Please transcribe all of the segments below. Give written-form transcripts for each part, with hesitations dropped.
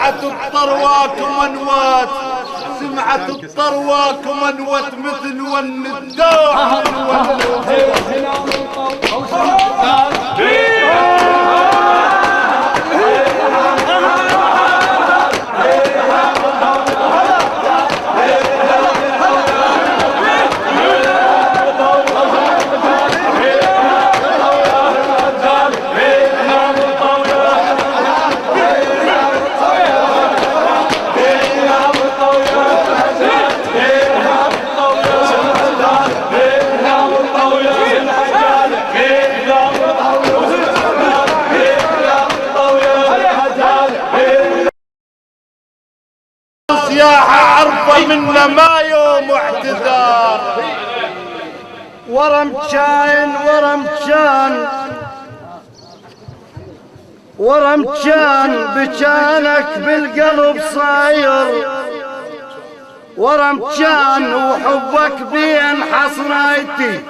سمعت الطرواك ومنوات، سمعت الطرواك ومنوت مثل ون الدار. سياحة عرفة منا ما يوم اعتذار. ورمشان ورمشان ورمشان بشانك بالقلب صاير، ورمشان وحبك بين حصنايتي،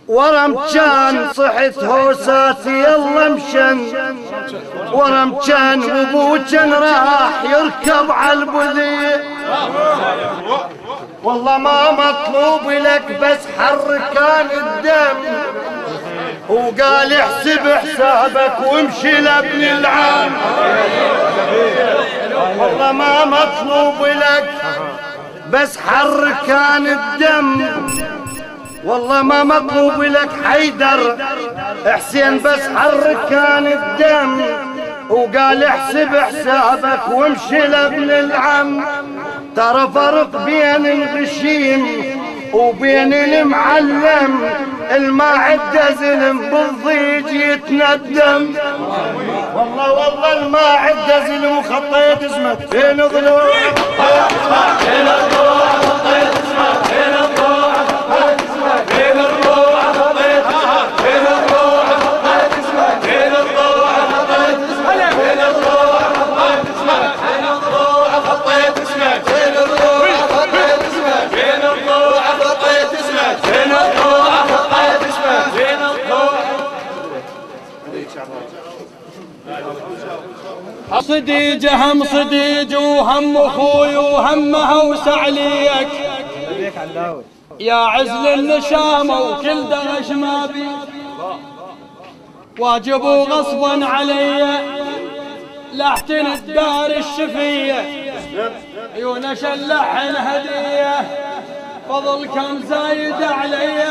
ورمشان صحت هوساتي يلا مشن، ورمشان وبوجن راح يركب عالبذيء. والله ما مطلوب لك بس حركان الدم، وقال احسب حسابك وامشي لابن العام. والله ما مطلوب لك بس حركان الدم، والله ما مطلوب لك حيدر حسين بس حركان الدم، وقال احسب حسابك وامشي لابن العم. ترى فرق بين الغشيم وبين المعلم، الماعدة زلم بالضيج يتندم. والله الماعدة زلم وخطيت اسمه بين ضلوع، بين الضلوع خطيت اسمه، بين الضلوع خطيت اسمه، بين الضلوع خطيت اسمه، بين الضلوع خطيت اسمه، بين الضلوع خطيت اسمه، بين الضلوع خطيت اسمه، بين الضلوع خطيت اسمه، بين الضلوع خطيت اسمه، بين الضلوع خطيت اسمه، بين الضلوع خطيت اسمه، بين الضلوع. صديجة هم صديج وهم اخوي وهمها وسعليك، يا عزل النشامة وكل دغش ما بي، واجب غصبا علي لحتن الدار الشفية، عيون شلحن هدية فضل كم زايد علي،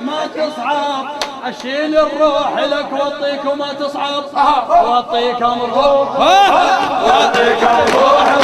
ما تصعب اشيل الروح لك واعطيك وما تصعب، واعطيك الروح واعطيك الروح